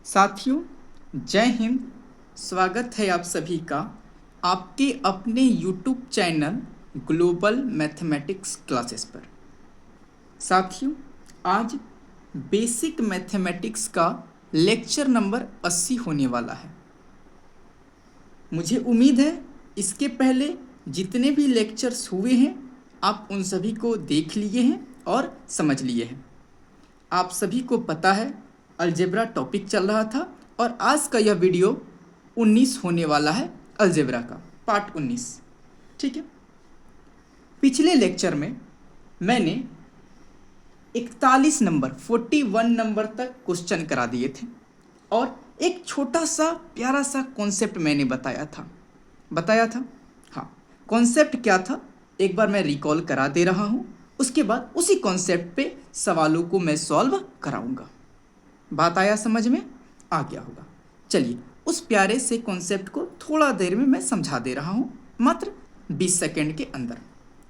साथियों, जय हिंद। स्वागत है आप सभी का आपके अपने YouTube channel global mathematics classes पर। साथियों, आज बेसिक मैथमेटिक्स का लेक्चर नंबर 80 होने वाला है। मुझे उम्मीद है इसके पहले जितने भी लेक्चर्स हुए हैं आप उन सभी को देख लिए हैं और समझ लिए हैं। आप सभी को पता है अलजेब्रा टॉपिक चल रहा था और आज का यह वीडियो 19 होने वाला है, अलजेब्रा का पार्ट 19। ठीक है, पिछले लेक्चर में मैंने 41 नंबर 41 नंबर तक क्वेश्चन करा दिए थे और एक छोटा सा प्यारा सा कॉन्सेप्ट मैंने बताया था। हाँ, कॉन्सेप्ट क्या था एक बार मैं रिकॉल करा दे रहा हूँ, उसके बाद उसी कॉन्सेप्ट पे सवालों को मैं सॉल्व कराऊंगा। बात आया समझ में? आ गया होगा। चलिए उस प्यारे से कॉन्सेप्ट को थोड़ा देर में मैं समझा दे रहा हूँ, मात्र 20 सेकेंड के अंदर।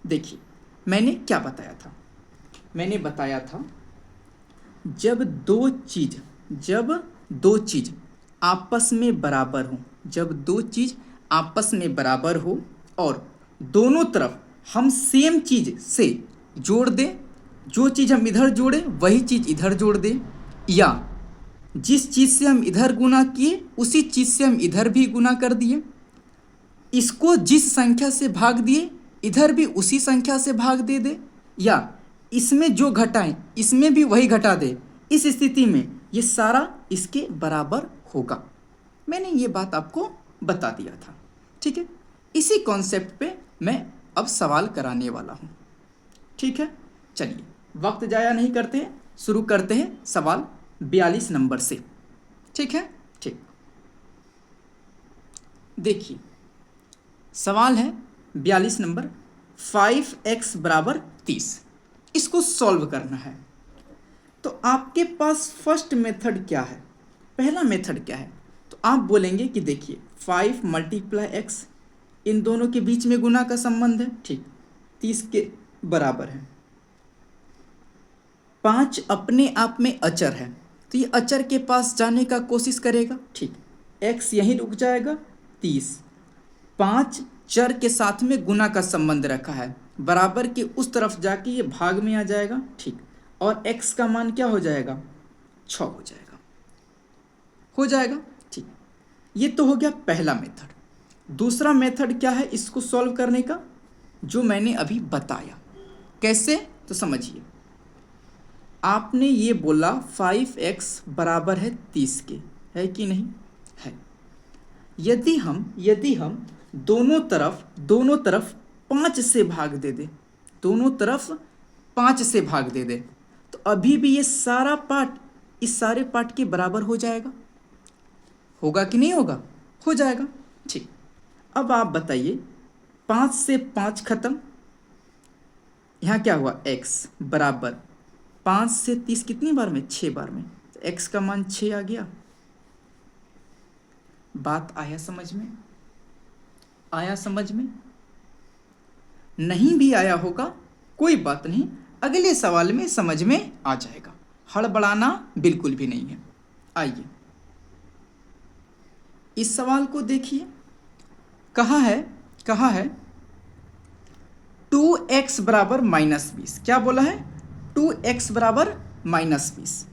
देखिए मैंने क्या बताया था। मैंने बताया था जब दो चीज़ आपस में बराबर हो, जब दो चीज़ आपस में बराबर हो और दोनों तरफ हम सेम चीज़ से जोड़ दें, जो चीज़ हम इधर जोड़ें वही चीज़ इधर जोड़ दें, या जिस चीज़ से हम इधर गुना किए उसी चीज़ से हम इधर भी गुना कर दिए, इसको जिस संख्या से भाग दिए इधर भी उसी संख्या से भाग दे दे, या इसमें जो घटाएं इसमें भी वही घटा दे। इस स्थिति में ये सारा इसके बराबर होगा। मैंने ये बात आपको बता दिया था। ठीक है, इसी कॉन्सेप्ट पे मैं अब सवाल कराने वाला हूँ। ठीक है, चलिए वक्त जाया नहीं करते हैं, शुरू करते हैं सवाल 42 नंबर से। ठीक है, ठीक। देखिए सवाल है 42 नंबर, 5x बराबर 30। इसको सॉल्व करना है। तो आपके पास फर्स्ट मेथड क्या है, पहला मेथड क्या है? तो आप बोलेंगे कि देखिए 5 × x, इन दोनों के बीच में गुना का संबंध है, ठीक, 30 के बराबर है। 5 अपने आप में अचर है तो ये अचर के पास जाने का कोशिश करेगा, ठीक, x यहीं रुक जाएगा। 30 5 चर के साथ में गुना का संबंध रखा है, बराबर के उस तरफ जाके ये भाग में आ जाएगा, ठीक, और x का मान क्या हो जाएगा? 6 हो जाएगा, ठीक। ये तो हो गया पहला मेथड। दूसरा मेथड क्या है इसको सॉल्व करने का, जो मैंने अभी बताया। कैसे? तो समझिए, आपने ये बोला 5x बराबर है 30 के, है कि नहीं है? यदि हम दोनों तरफ 5 से भाग दे दे, दोनों तरफ 5 से भाग दे दे, तो अभी भी ये सारा पार्ट इस सारे पार्ट के बराबर हो जाएगा। होगा कि नहीं होगा? हो जाएगा, ठीक। अब आप बताइए 5 से 5 खत्म, यहाँ क्या हुआ? x बराबर 5 से 30 कितनी बार में? 6 बार में, तो x का मान 6 आ गया। बात आया समझ में? आया समझ में? नहीं भी आया होगा कोई बात नहीं, अगले सवाल में समझ में आ जाएगा, हड़बड़ाना बिल्कुल भी नहीं है। आइए इस सवाल को देखिए, कहा है 2x बराबर -20। क्या बोला है? 2x बराबर -20,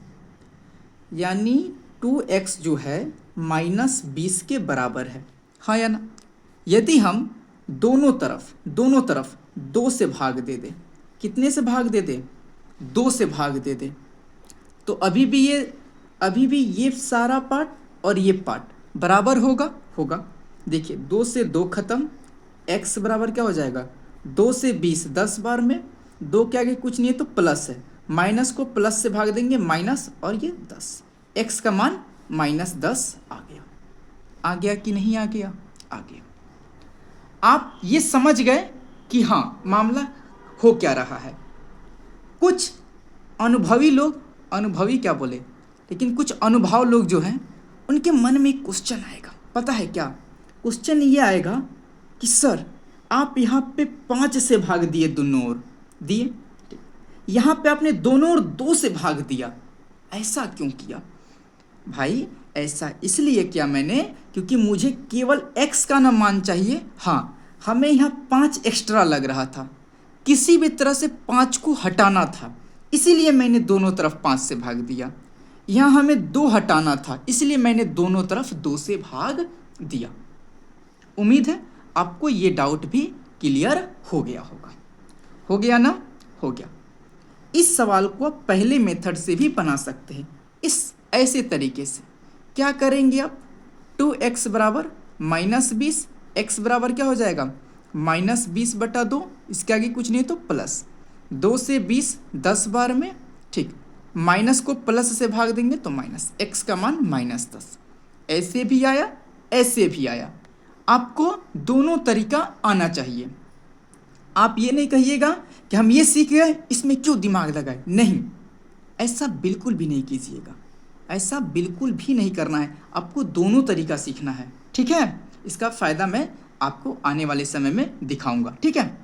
यानी 2x जो है -20 के बराबर है, हाँ या ना? यदि हम दोनों तरफ 2 से भाग दे दे, कितने से भाग दे दे? 2 से भाग दे दे, तो अभी भी ये सारा पार्ट और ये पार्ट बराबर होगा। देखिए 2 से 2 खत्म, x बराबर क्या हो जाएगा? 2 से 20 10 बार में, 2 के आगे कुछ नहीं है तो प्लस है, माइनस को प्लस से भाग देंगे माइनस, और ये 10, x का मान -10 आ गया कि नहीं आ गया? आ गया। आप ये समझ गए कि हाँ मामला हो क्या रहा है। कुछ अनुभवी क्या बोले, लेकिन कुछ अनुभव लोग जो हैं उनके मन में एक क्वेश्चन आएगा। पता है क्या क्वेश्चन? ये आएगा कि सर आप यहाँ पे 5 से भाग दिए, दोनों ओर दिए, यहाँ पे आपने दोनों ओर 2 से भाग दिया, ऐसा क्यों किया? भाई ऐसा इसलिए किया मैंने क्योंकि मुझे केवल x का ना मान चाहिए। हाँ, हमें यहाँ 5 एक्स्ट्रा लग रहा था, किसी भी तरह से 5 को हटाना था, इसीलिए मैंने दोनों तरफ 5 से भाग दिया। यहाँ हमें 2 हटाना था, इसलिए मैंने दोनों तरफ 2 से भाग दिया। उम्मीद है आपको ये डाउट भी क्लियर हो गया होगा। हो गया ना? हो गया। इस सवाल को आप पहले मेथड से भी बना सकते हैं, इस ऐसे तरीके से। क्या करेंगे आप? 2x बराबर -20, x बराबर क्या हो जाएगा? -20/2, इसके आगे कुछ नहीं तो प्लस 2 से 20 10 बार में, ठीक। माइनस को प्लस से भाग देंगे तो माइनस, x का मान -10। ऐसे भी आया, ऐसे भी आया। आपको दोनों तरीका आना चाहिए। आप ये नहीं कहिएगा कि हम ये सीख गए, इसमें क्यों दिमाग लगाए। नहीं, ऐसा बिल्कुल भी नहीं कीजिएगा, ऐसा बिल्कुल भी नहीं करना है। आपको दोनों तरीका सीखना है, ठीक है। इसका फ़ायदा मैं आपको आने वाले समय में दिखाऊंगा, ठीक है।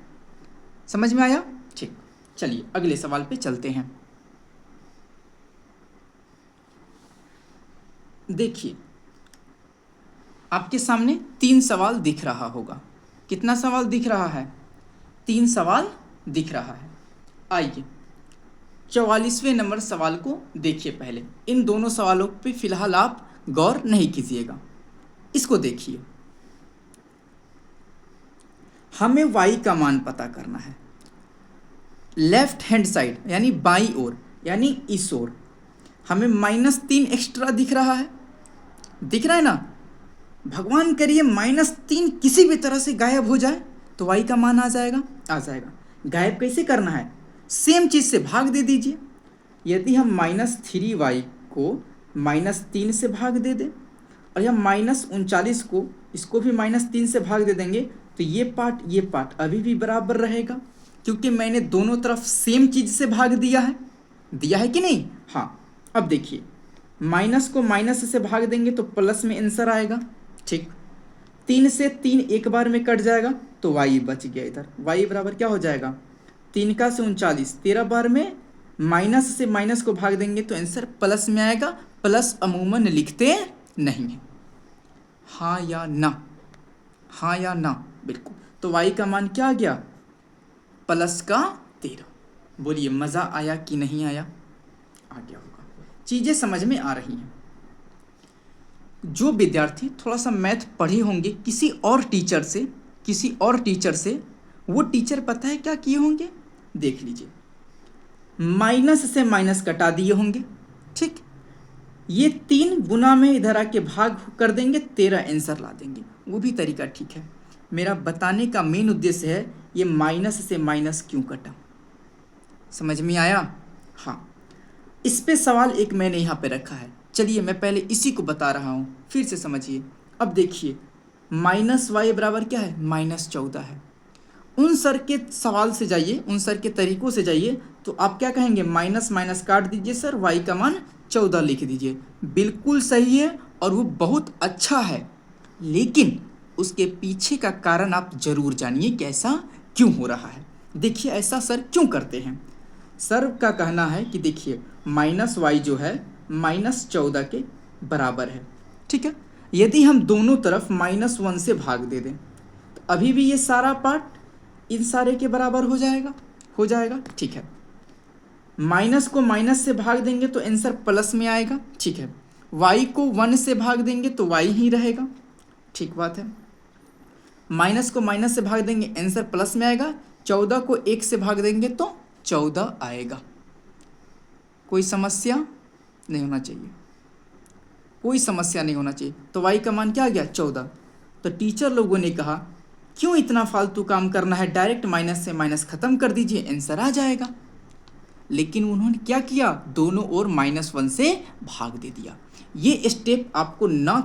समझ में आया? ठीक। चलिए अगले सवाल पे चलते हैं। देखिए, आपके सामने 3 सवाल दिख रहा होगा। कितना सवाल दिख रहा है? 3 सवाल दिख रहा है। आइए 44वें नंबर सवाल को देखिए। पहले इन दोनों सवालों पे फिलहाल आप गौर नहीं कीजिएगा, इसको देखिए। हमें y का मान पता करना है। लेफ्ट हैंड साइड यानी बाईं ओर, यानी इस ओर हमें -3 एक्स्ट्रा दिख रहा है। दिख रहा है ना? भगवान करिए -3 किसी भी तरह से गायब हो जाए तो y का मान आ जाएगा। आ जाएगा। गायब कैसे करना है? सेम चीज़ से भाग दे दीजिए। यदि हम -3y को -3 से भाग दे दें और यह -39 को इसको भी -3 से भाग दे देंगे तो ये पार्ट अभी भी बराबर रहेगा, क्योंकि मैंने दोनों तरफ सेम चीज़ से भाग दिया है। दिया है कि नहीं? हाँ। अब देखिए, माइनस को माइनस से भाग देंगे तो प्लस में आंसर आएगा, ठीक। 3 से 3 एक बार में कट जाएगा तो y बच गया। इधर y बराबर क्या हो जाएगा? 3 का से 39, 13 बार में माइनस से माइनस को भाग देंगे तो आंसर प्लस में आएगा। प्लस अमूमन लिखते नहीं है। हाँ या ना? हाँ या ना? बिल्कुल। तो y का मान क्या आ गया? प्लस का 13। बोलिए मज़ा आया कि नहीं आया? आ गया होगा। चीज़ें समझ में आ रही हैं। जो विद्यार्थी थोड़ा सा मैथ पढ़े होंगे किसी और टीचर से, वो टीचर पता है क्या किए होंगे? देख लीजिए, माइनस से माइनस कटा दिए होंगे, ठीक। ये 3 गुना में इधर आके भाग कर देंगे, 13 आंसर ला देंगे। वो भी तरीका ठीक है। मेरा बताने का मेन उद्देश्य है ये माइनस से माइनस क्यों कटा। समझ में आया? हाँ। इस पे सवाल एक मैंने यहाँ पे रखा है। चलिए मैं पहले इसी को बता रहा हूँ, फिर से समझिए। अब देखिए, -y बराबर क्या है? -14 है। उन सर के सवाल से जाइए, उन सर के तरीकों से जाइए तो आप क्या कहेंगे? माइनस माइनस काट दीजिए सर, y का मान 14 लिख दीजिए। बिल्कुल सही है और वो बहुत अच्छा है, लेकिन उसके पीछे का कारण आप जरूर जानिए कि ऐसा क्यों हो रहा है। देखिए ऐसा सर क्यों करते हैं। सर का कहना है कि देखिए -y जो है -14 के बराबर है, ठीक है। यदि हम दोनों तरफ -1 से भाग दे दें तो अभी भी ये सारा पार्ट इन सारे के बराबर हो जाएगा, ठीक है। माइनस को माइनस से भाग देंगे तो आंसर प्लस में आएगा, ठीक है। y को 1 से भाग देंगे तो y ही रहेगा, ठीक बात है। माइनस को माइनस से भाग देंगे आंसर प्लस में आएगा। 14 को 1 से भाग देंगे तो 14 आएगा। कोई समस्या नहीं होना चाहिए, कोई समस्या नहीं होना चाहिए। तो y का मान क्या आ गया? 14। तो टीचर लोगों ने कहा क्यों इतना फालतू काम करना है, डायरेक्ट माइनस से माइनस खत्म कर दीजिए, आंसर आ जाएगा। लेकिन उन्होंने क्या किया? दोनों ओर -1 से भाग दे दिया। ये स्टेप आपको ना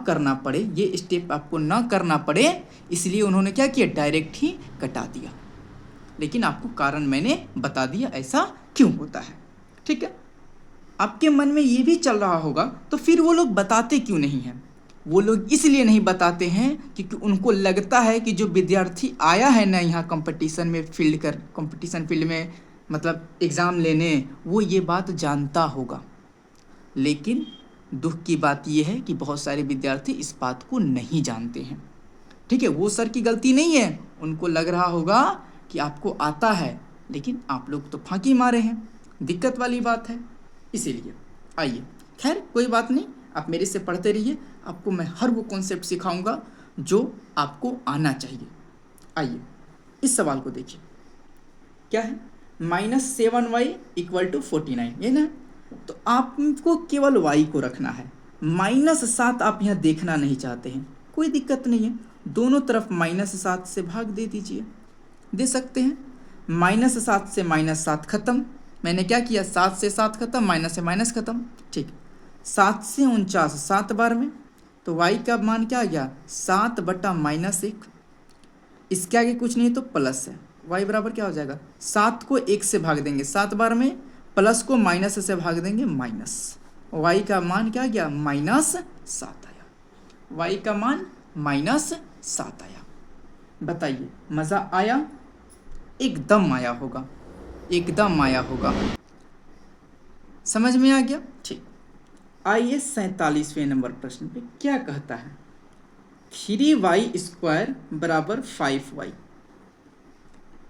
करना पड़े, इसलिए उन्होंने क्या किया? डायरेक्ट ही कटा दिया। लेकिन आपको कारण मैंने बता दिया ऐसा क्यों होता है, ठीक है। आपके मन में ये भी चल रहा होगा तो फिर वो लोग बताते क्यों नहीं हैं? वो लोग इसलिए नहीं बताते हैं क्योंकि उनको लगता है कि जो विद्यार्थी आया है ना यहाँ कंपटीशन फील्ड में मतलब एग्ज़ाम लेने, वो ये बात जानता होगा। लेकिन दुख की बात यह है कि बहुत सारे विद्यार्थी इस बात को नहीं जानते हैं। ठीक है, वो सर की गलती नहीं है, उनको लग रहा होगा कि आपको आता है, लेकिन आप लोग तो फांकी मारे हैं, दिक्कत वाली बात है। इसीलिए आइए, खैर कोई बात नहीं, आप मेरे से पढ़ते रहिए, आपको मैं हर वो कॉन्सेप्ट सिखाऊंगा जो आपको आना चाहिए। आइए इस सवाल को देखिए, क्या है, -7y = 49, ये ना। तो आपको केवल y को रखना है, -7 आप यहाँ देखना नहीं चाहते हैं, कोई दिक्कत नहीं है, दोनों तरफ -7 से भाग दे दीजिए, दे सकते हैं। -7 से -7 खत्म, मैंने क्या किया, 7 से 7 खत्म, माइनस से माइनस खत्म, ठीक। 7 से 49 7 बार में, तो y का मान क्या आ गया, 7/-1। इसके आगे कुछ नहीं तो प्लस है, y बराबर क्या हो जाएगा, 7 को 1 से भाग देंगे 7 बार में, प्लस को माइनस से भाग देंगे माइनस, y का मान क्या गया, -7 आया, y का मान -7 आया। बताइए मज़ा आया, एकदम आया होगा, एकदम आया होगा, समझ में आ गया, ठीक। आइए 47वें नंबर प्रश्न पे क्या कहता है, 3y² = 5y,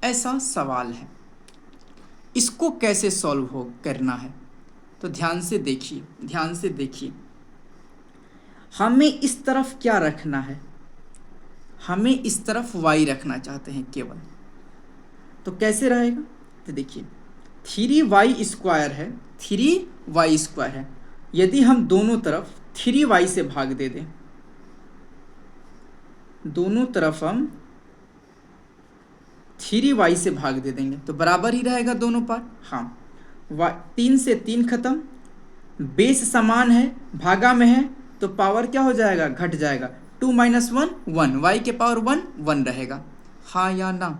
ऐसा सवाल है, इसको कैसे सॉल्व हो करना है, तो ध्यान से देखिए, ध्यान से देखिए, हमें इस तरफ क्या रखना है, हमें इस तरफ y रखना चाहते हैं केवल, तो कैसे रहेगा, तो देखिए 3y² है, 3y² है, यदि हम दोनों तरफ 3y से भाग दे दें, दोनों तरफ हम 3y से भाग दे देंगे तो बराबर ही रहेगा दोनों पार्ट, हाँ। 3 से 3 खत्म, बेस समान है, भागा में है, तो पावर क्या हो जाएगा, घट जाएगा, 2 - 1 1, y के पावर 1 1 रहेगा, हाँ या ना।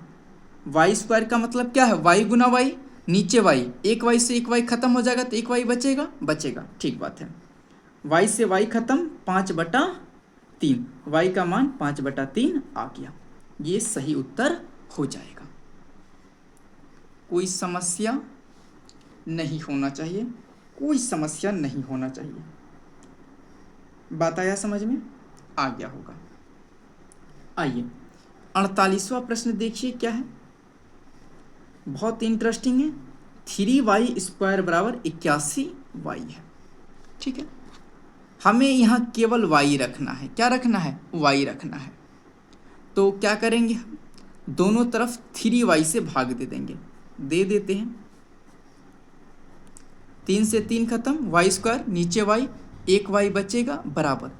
y² का मतलब क्या है, y गुना y, नीचे y, एक y से एक y खत्म हो जाएगा तो एक y बचेगा, बचेगा, ठीक बात है। y से y खत्म, 5/3, y का मान 5/3 आ गया, ये सही उत्तर हो जाएगा। कोई समस्या नहीं होना चाहिए, कोई समस्या नहीं होना चाहिए, बात आया समझ में, आ गया होगा। आइए 48वां प्रश्न देखिए क्या है, बहुत इंटरेस्टिंग है, 3y² = 81y है, ठीक है। हमें यहाँ केवल y रखना है, क्या रखना है, y रखना है, तो क्या करेंगे हम, दोनों तरफ 3y से भाग दे देंगे, दे देते हैं, 3 से 3 खत्म, y², नीचे y, एक y बचेगा, बराबर,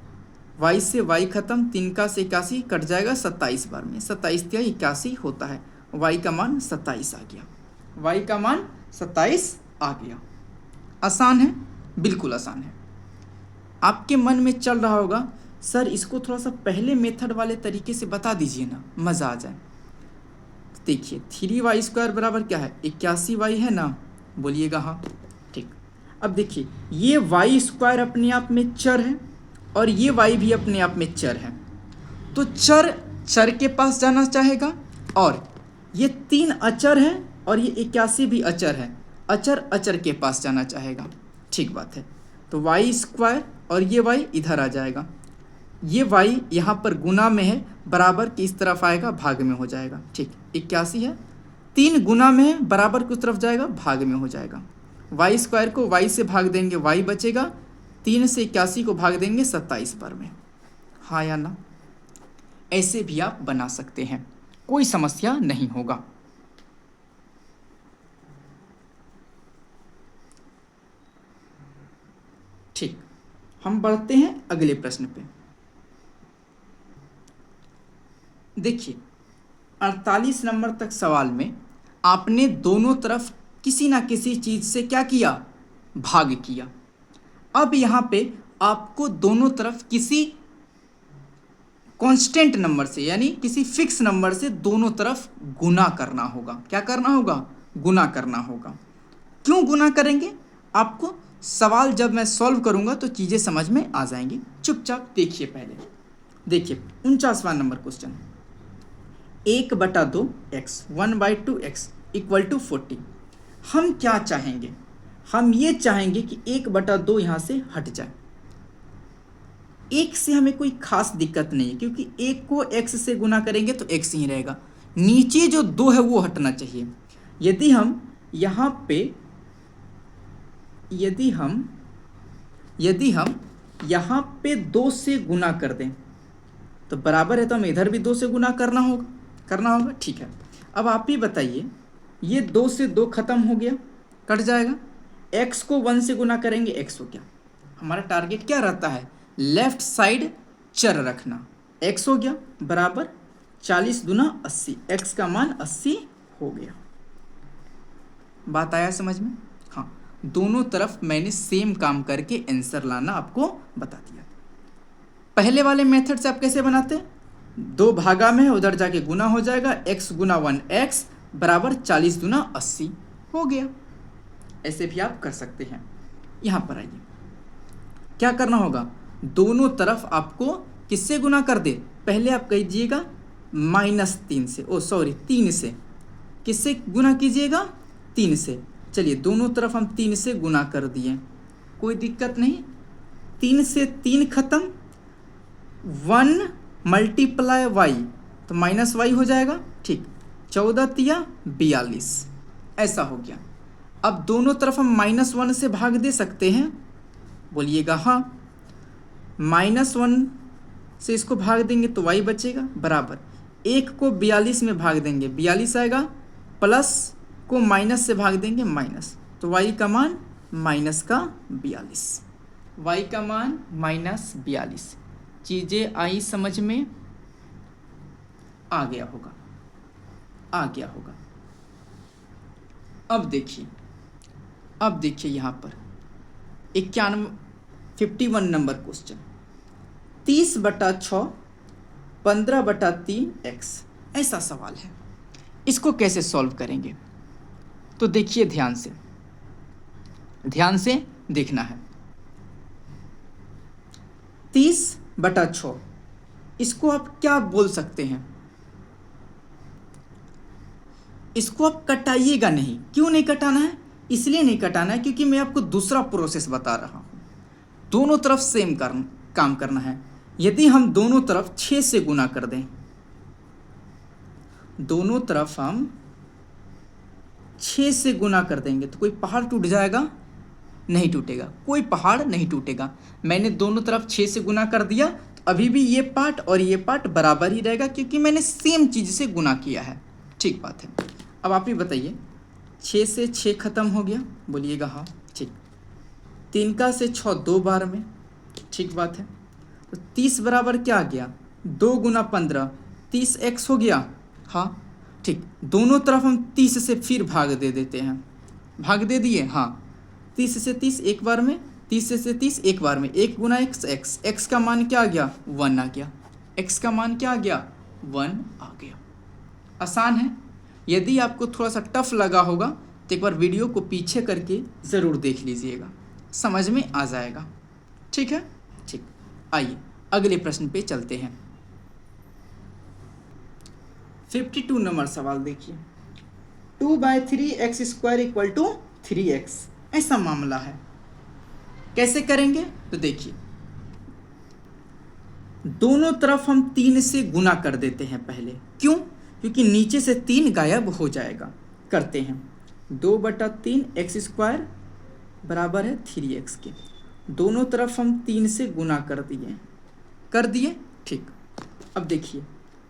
y से y खत्म, 3 का से 81 कट जाएगा 27 बार में, 27 × 81 होता है, y का मान 27 आ गया, y का मान 27 आ गया। आसान है, बिल्कुल आसान है। आपके मन में चल रहा होगा, सर इसको थोड़ा सा पहले मेथड वाले तरीके से बता दीजिए ना, मज़ा आ जाए। देखिए 3y² बराबर क्या है, 81y है ना, बोलिएगा हाँ, ठीक। अब देखिए ये y² अपने आप में चर है और ये y भी अपने आप में चर है, तो चर चर के पास जाना चाहेगा, और ये 3 अचर है और ये 81 भी अचर है, अचर अचर के पास जाना चाहेगा, ठीक बात है। तो y² और ये y इधर आ जाएगा, ये y यहाँ पर गुना में है, बराबर की इस तरफ आएगा, भाग में हो जाएगा, ठीक। 81 है, 3 गुना में है, बराबर की उस तरफ जाएगा, भाग में हो जाएगा, y² को y से भाग देंगे y बचेगा, 3 से 81 को भाग देंगे 27 बार में, हाँ या ना। ऐसे भी आप बना सकते हैं, कोई समस्या नहीं होगा। ठीक, हम बढ़ते हैं अगले प्रश्न पे। देखिए 48 नंबर तक सवाल में आपने दोनों तरफ किसी ना किसी चीज़ से क्या किया, भाग किया। अब यहाँ पे आपको दोनों तरफ किसी कांस्टेंट नंबर से, यानी किसी फिक्स नंबर से दोनों तरफ गुना करना होगा। क्या करना होगा, गुना करना होगा। क्यों गुना करेंगे, आपको सवाल जब मैं सॉल्व करूँगा तो चीज़ें समझ में आ जाएंगी। चुपचाप देखिए, पहले देखिए 49वां नंबर क्वेश्चन, 1/2x 1/2x = 40। हम क्या चाहेंगे, हम ये चाहेंगे कि 1/2 यहाँ से हट जाए, एक से हमें कोई खास दिक्कत नहीं है, क्योंकि एक को x से गुना करेंगे तो x ही रहेगा, नीचे जो 2 है वो हटना चाहिए। यदि हम यहाँ पे यदि हम यहाँ पे 2 से गुना कर दें तो बराबर है, तो हमें इधर भी 2 से गुना करना होगा। ठीक है, अब आप ही बताइए, ये 2 से 2 खत्म हो गया, कट जाएगा। x को 1 से गुना करेंगे, x हो गया। हमारा टारगेट क्या रहता है, लेफ्ट साइड चर रखना। x हो गया बराबर 40 दूना 80, x का मान 80 हो गया। बात आया समझ में? हाँ, दोनों तरफ मैंने सेम काम करके आंसर लाना आपको बता दिया। पहले वाले मेथड से आप कैसे बनाते हैं, 2 भागा में है, उधर जाके गुना हो जाएगा, x गुना 1x बराबर 40 दूना 80 हो गया। ऐसे भी आप कर सकते हैं। यहाँ पर आइए, क्या करना होगा, दोनों तरफ आपको किससे गुना कर दे, पहले आप कहिएगा -3 से, 3 से। किससे गुना कीजिएगा, 3 से। चलिए दोनों तरफ हम 3 से गुना कर दिए, कोई दिक्कत नहीं। 3 से 3 खत्म, 1 मल्टीप्लाई y तो -y हो जाएगा। ठीक, 14 तिया 42, ऐसा हो गया। अब दोनों तरफ हम -1 से भाग दे सकते हैं, बोलिएगा हाँ। -1 से इसको भाग देंगे तो y बचेगा बराबर, 1 को 42 में भाग देंगे 42 आएगा, प्लस को माइनस से भाग देंगे माइनस, तो y का मान -42, y का मान -42। चीज़ें आई समझ में? आ गया होगा। अब देखिए यहाँ पर 51 नंबर क्वेश्चन, 30/6 15/3 x, ऐसा सवाल है। इसको कैसे सॉल्व करेंगे, तो देखिए ध्यान से देखना है। 30/6 इसको आप क्या बोल सकते हैं, इसको आप कटाइएगा नहीं। क्यों नहीं कटाना है, इसलिए नहीं कटाना है क्योंकि मैं आपको दूसरा प्रोसेस बता रहा हूँ। दोनों तरफ सेम काम करना है। यदि हम दोनों तरफ 6 से गुना कर दें, दोनों तरफ हम 6 से गुना कर देंगे तो कोई पहाड़ टूट जाएगा? नहीं टूटेगा, कोई पहाड़ नहीं टूटेगा। मैंने दोनों तरफ 6 से गुना कर दिया, तो अभी भी ये पार्ट और ये पार्ट बराबर ही रहेगा क्योंकि मैंने सेम चीज़ से गुना किया है। ठीक बात है। अब आप ही बताइए, 6 से 6 खत्म हो गया, बोलिएगा हाँ। ठीक, 3 का से 6 2 बार में, ठीक बात है। तो 30 बराबर क्या आ गया, 2 गुना 15 30x हो गया। हाँ ठीक, दोनों तरफ हम 30 से फिर भाग दे देते हैं, भाग दे दिए। हाँ, 30 से 30 एक बार में, 30 से 30 एक बार में, 1 गुना x का मान क्या आ गया, 1 आ गया। x का मान क्या आ गया, 1 आ गया। आसान है। यदि आपको थोड़ा सा टफ लगा होगा तो एक बार वीडियो को पीछे करके ज़रूर देख लीजिएगा, समझ में आ जाएगा। ठीक है, ठीक। आइए अगले प्रश्न पे चलते हैं। 52 नंबर सवाल देखिए, 2/3x² = 3x, ऐसा मामला है। कैसे करेंगे, तो देखिए दोनों तरफ हम 3 से गुना कर देते हैं पहले। क्यों, क्योंकि नीचे से 3 गायब हो जाएगा। करते हैं, 2/3x² बराबर है 3x के। दोनों तरफ हम 3 से गुना कर दिए। ठीक, अब देखिए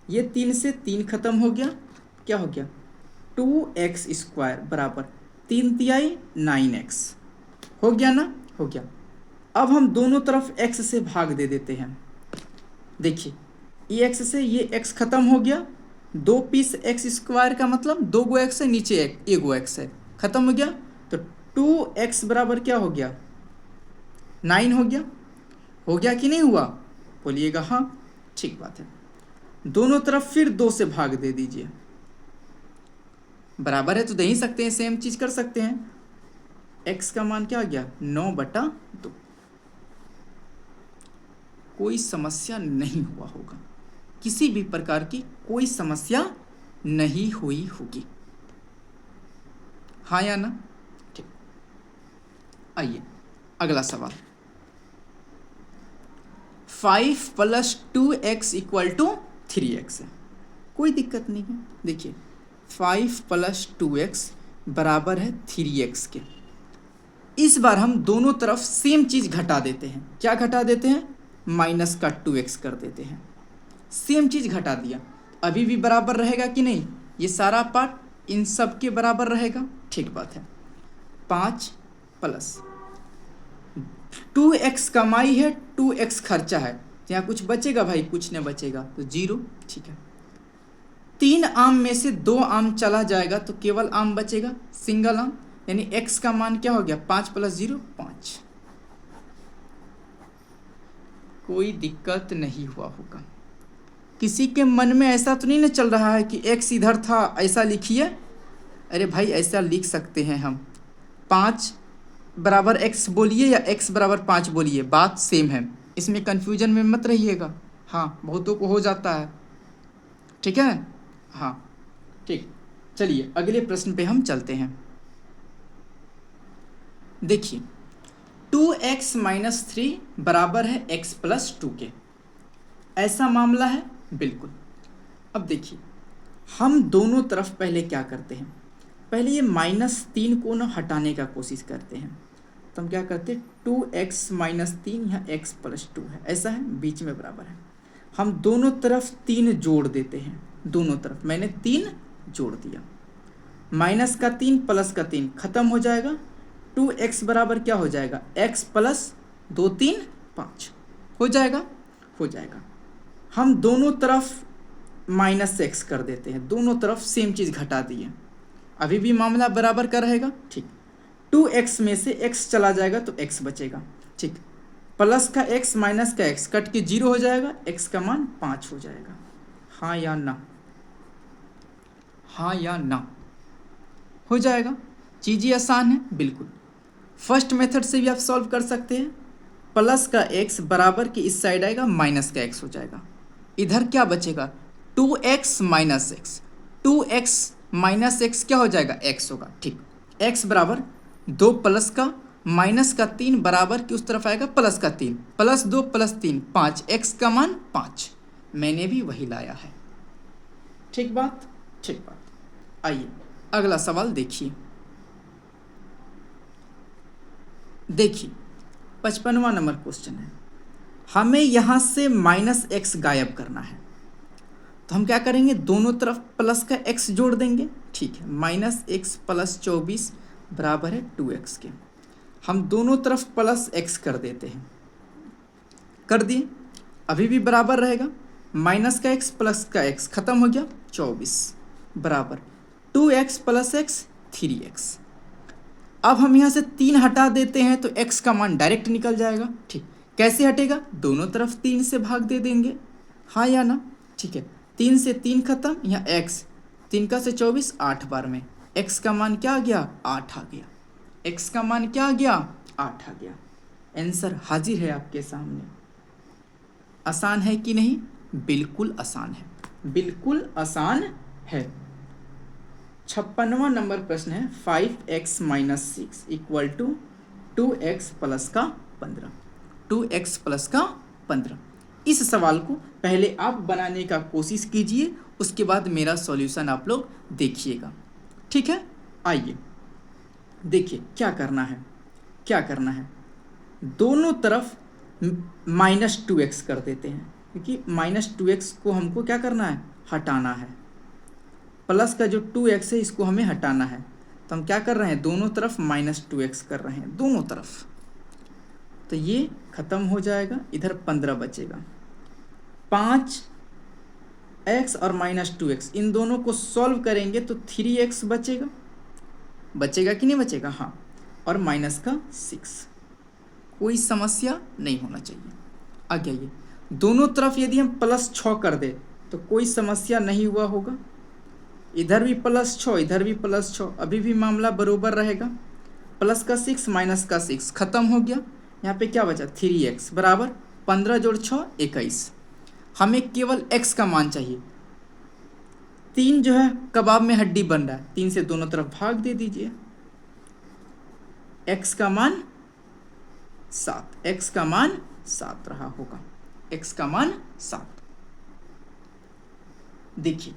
ये 3 से 3 खत्म हो गया, क्या हो गया, 2x² बराबर 3 तिहाई 9x हो गया ना, हो गया। अब हम दोनों तरफ x से भाग दे देते हैं। देखिए ये x से ये x खत्म हो गया, 2 पीस x² का मतलब 2 गो x है, नीचे 1 गो x है, खत्म हो गया। तो 2x बराबर क्या हो गया, 9 हो गया कि नहीं हुआ, बोलिएगा हाँ। ठीक बात है। दोनों तरफ फिर 2 से भाग दे दीजिए, बराबर है तो दे ही सकते हैं, सेम चीज कर सकते हैं। x का मान क्या आ गया, 9/2। कोई समस्या नहीं हुआ होगा, किसी भी प्रकार की कोई समस्या नहीं हुई होगी, हाँ या ना। ठीक, आइए अगला सवाल। 5 plus 2x equal to 3x है, कोई दिक्कत नहीं है। देखिए 5 प्लस 2x बराबर है 3x के। इस बार हम दोनों तरफ सेम चीज़ घटा देते हैं। क्या घटा देते हैं? माइनस का 2x कर देते हैं। सेम चीज़ घटा दिया, अभी भी बराबर रहेगा कि नहीं? ये सारा पार्ट इन सब के बराबर रहेगा, ठीक बात है। 5 प्लस 2x कमाई है, 2x खर्चा है, तो यहाँ कुछ बचेगा भाई? कुछ नहीं बचेगा, तो 0, ठीक है। 3 आम में से 2 आम चला जाएगा तो केवल आम बचेगा, सिंगल आम, यानी x का मान क्या हो गया? 5 प्लस 0 5। कोई दिक्कत नहीं हुआ होगा? किसी के मन में ऐसा तो नहीं ना चल रहा है कि x इधर था ऐसा लिखिए? अरे भाई ऐसा लिख सकते हैं हम, 5 बराबर x बोलिए या x बराबर 5 बोलिए, बात सेम है, इसमें कन्फ्यूजन में मत रहिएगा। हाँ, बहुतों को हो जाता है, ठीक है। हाँ ठीक, चलिए अगले प्रश्न पे हम चलते हैं। देखिए 2x माइनस 3 बराबर है x प्लस 2 के, ऐसा मामला है बिल्कुल। अब देखिए हम दोनों तरफ पहले क्या करते हैं, पहले ये -3 को ना हटाने का कोशिश करते हैं। तो हम क्या करते हैं, 2x माइनस 3 यहाँ x प्लस 2 है, ऐसा है, बीच में बराबर है। हम दोनों तरफ 3 जोड़ देते हैं, दोनों तरफ मैंने 3 जोड़ दिया, माइनस का 3 प्लस का 3 खत्म हो जाएगा। 2x बराबर क्या हो जाएगा? x प्लस 2 3 5 हो जाएगा, हो जाएगा। हम दोनों तरफ माइनस x कर देते हैं, दोनों तरफ सेम चीज़ घटा दिए, अभी भी मामला बराबर का रहेगा, ठीक। 2x में से x चला जाएगा तो x बचेगा, ठीक। प्लस का x माइनस का x कट के 0 हो जाएगा, x का मान 5 हो जाएगा। हाँ या ना? हाँ या ना? हो जाएगा। चीज़ आसान है बिल्कुल। फर्स्ट मेथड से भी आप सॉल्व कर सकते हैं। प्लस का x बराबर के इस साइड आएगा, माइनस का x हो जाएगा, इधर क्या बचेगा? 2x minus x, 2x minus x क्या हो जाएगा? x होगा, ठीक। x बराबर 2 प्लस का माइनस का 3 बराबर की उस तरफ आएगा प्लस का 3, प्लस 2 प्लस 3 5, x का मान 5, मैंने भी वही लाया है, ठीक बात, ठीक बात। आइए अगला सवाल देखिए। देखिए 55वां नंबर क्वेश्चन है, हमें यहाँ से माइनस एक्स गायब करना है, तो हम क्या करेंगे? दोनों तरफ प्लस का x जोड़ देंगे, ठीक है। माइनस एक्स प्लस 24 बराबर है 2x के। हम दोनों तरफ प्लस x कर देते हैं, कर दिए, अभी भी बराबर रहेगा, माइनस का x प्लस का x खत्म हो गया, 24 बराबर 2x प्लस x 3x। अब हम यहाँ से 3 हटा देते हैं तो x का मान डायरेक्ट निकल जाएगा, ठीक। कैसे हटेगा? दोनों तरफ 3 से भाग दे देंगे, हाँ या ना? ठीक है, 3 से 3 खत्म, यहाँ x 3 का से 24 8 बार में, x का मान क्या आ गया? 8 आ गया, x का मान क्या आ गया? 8 आ गया। आंसर हाजिर है आपके सामने। आसान है कि नहीं? बिल्कुल आसान है, बिल्कुल आसान है। 56वां नंबर प्रश्न है, 5x minus 6 equal to 2x plus का 15, 2x प्लस का 15। इस सवाल को पहले आप बनाने का कोशिश कीजिए, उसके बाद मेरा सॉल्यूशन आप लोग देखिएगा, ठीक है। आइए देखिए क्या करना है, क्या करना है, दोनों तरफ -2x कर देते हैं, क्योंकि -2x को हमको क्या करना है? हटाना है। प्लस का जो 2x है इसको हमें हटाना है, तो हम क्या कर रहे हैं? दोनों तरफ -2x कर रहे हैं, दोनों तरफ, तो ये खत्म हो जाएगा, इधर 15 बचेगा। 5x और -2x इन दोनों को सॉल्व करेंगे तो 3x बचेगा, बचेगा कि नहीं बचेगा? हाँ, और माइनस का 6, कोई समस्या नहीं होना चाहिए। आगे आइए, दोनों तरफ यदि हम +6 कर दे तो कोई समस्या नहीं हुआ होगा, इधर भी +6 इधर भी +6, अभी भी मामला बरोबर रहेगा। प्लस का 6 माइनस का 6 खत्म हो गया, यहाँ पे क्या बचा? 3x बराबर 15 जोड़ 6 21। हमें केवल x का मान चाहिए, 3 जो है कबाब में हड्डी बन रहा है, 3 से दोनों तरफ भाग दे दीजिए, x का मान 7, x का मान 7 रहा होगा, x का मान 7। देखिए,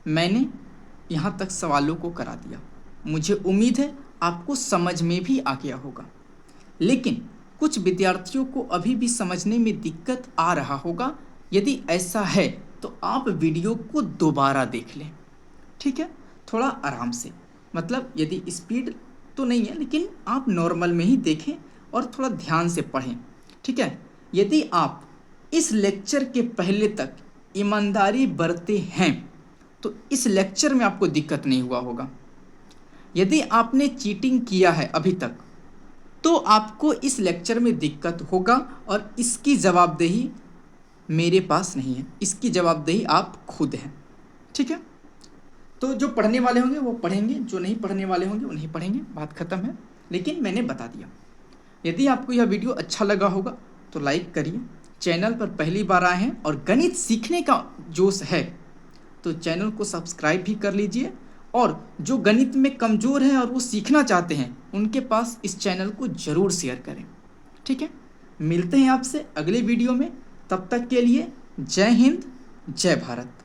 मैंने यहाँ तक सवालों को करा दिया। मुझे उम्मीद है आपको समझ में भी आ गया होगा, लेकिन कुछ विद्यार्थियों को अभी भी समझने में दिक्कत आ रहा होगा। यदि ऐसा है तो आप वीडियो को दोबारा देख लें, ठीक है, थोड़ा आराम से। मतलब यदि स्पीड तो नहीं है, लेकिन आप नॉर्मल में ही देखें और थोड़ा ध्यान से पढ़ें, ठीक है। यदि आप इस लेक्चर के पहले तक ईमानदारी बरते हैं तो इस लेक्चर में आपको दिक्कत नहीं हुआ होगा। यदि आपने चीटिंग किया है अभी तक तो आपको इस लेक्चर में दिक्कत होगा, और इसकी जवाबदेही मेरे पास नहीं है, इसकी जवाबदेही आप खुद हैं, ठीक है। तो जो पढ़ने वाले होंगे वो पढ़ेंगे, जो नहीं पढ़ने वाले होंगे वो नहीं पढ़ेंगे, बात खत्म है। लेकिन मैंने बता दिया। यदि आपको यह वीडियो अच्छा लगा होगा तो लाइक करिए। चैनल पर पहली बार आए हैं और गणित सीखने का जोश है तो चैनल को सब्सक्राइब भी कर लीजिए, और जो गणित में कमज़ोर हैं और वो सीखना चाहते हैं उनके पास इस चैनल को ज़रूर शेयर करें, ठीक है। मिलते हैं आपसे अगले वीडियो में, तब तक के लिए जय हिंद, जय भारत।